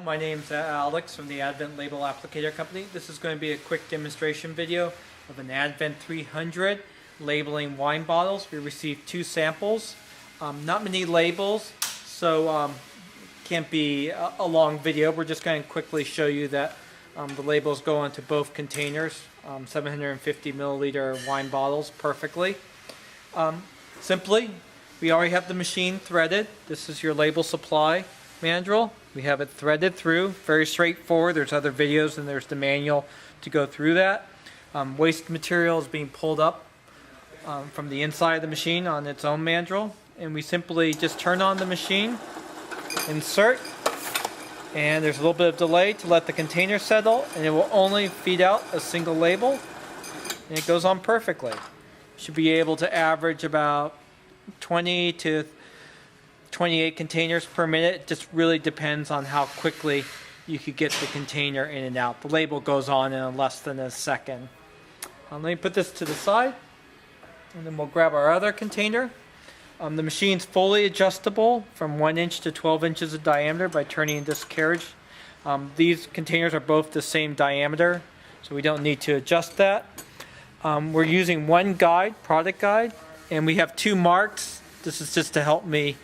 My name's Alex from the Advent Label Applicator Company. This is going to be a quick demonstration video of an Advent 300 labeling wine bottles. We received 2 samples, not many labels, so can't be a long video. We're just going to quickly show you that the labels go into both containers, 750 milliliter wine bottles perfectly. Simply, we already have the machine threaded. This is your label supply manual. We have it threaded through, very straightforward. There's other videos and there's the manual to go through that. Waste material is being pulled up from the inside of the machine on its own manual, and we simply just turn on the machine, insert, and there's a little bit of delay to let the container settle, and it will only feed out a single label, and it goes on perfectly. Should be able to average about 20 to 28 containers per minute. It just really depends on how quickly you could get the container in and out. The label goes on in less than a second. Let me put this to the side, and then we'll grab our other container. The machine's fully adjustable from 1 inch to 12 inches of diameter by turning this carriage. These containers are both the same diameter, so we don't need to adjust that. We're using one guide, product guide, and we have 2 marks. This is just to help me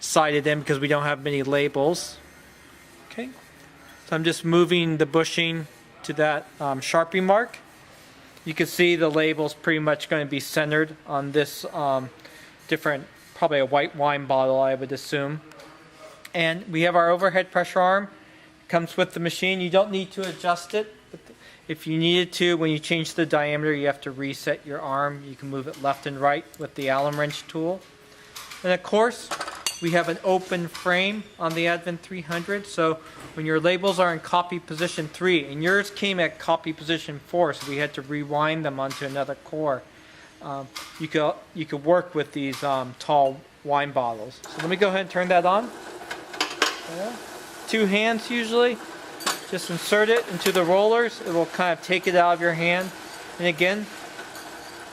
sight it in because we don't have many labels. Okay, so I'm just moving the bushing to that Sharpie mark. You can see the label's pretty much going to be centered on this different, probably a white wine bottle, I would assume. And we have our overhead pressure arm. It comes with the machine. You don't need to adjust it. But if you needed to, when you change the diameter, you have to reset your arm. You can move it left and right with the Allen wrench tool. And of course, we have an open frame on the Advent 300, so when your labels are in copy position 3, and yours came at copy position 4, so we had to rewind them onto another core, you could work with these tall wine bottles. So let me go ahead and turn that on. 2 hands usually. Just insert it into the rollers. It will kind of take it out of your hand. And again,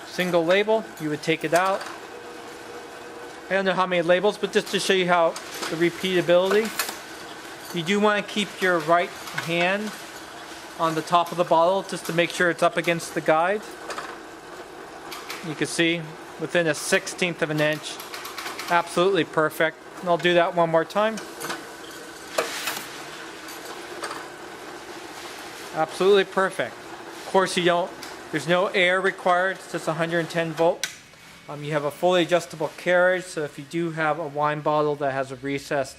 single label, you would take it out. I don't know how many labels, but just to show you how the repeatability. You do want to keep your right hand on the top of the bottle just to make sure it's up against the guide. You can see within a 1/16 of an inch. Absolutely perfect. And I'll do that one more time. Absolutely perfect. Of course, there's no air required. It's just 110 volt. You have a fully adjustable carriage, so if you do have a wine bottle that has a recessed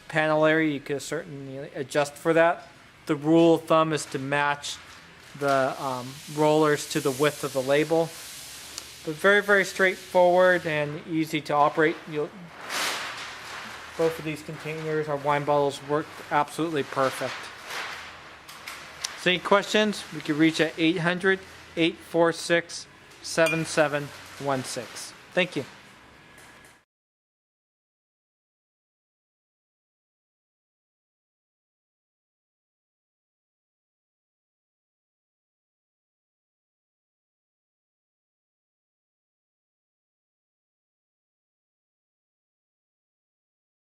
panel area, you can certainly adjust for that. The rule of thumb is to match the rollers to the width of the label. But very, very straightforward and easy to operate. Both of these containers, our wine bottles, work absolutely perfect. So any questions, we can reach at 800-846-7716. Thank you.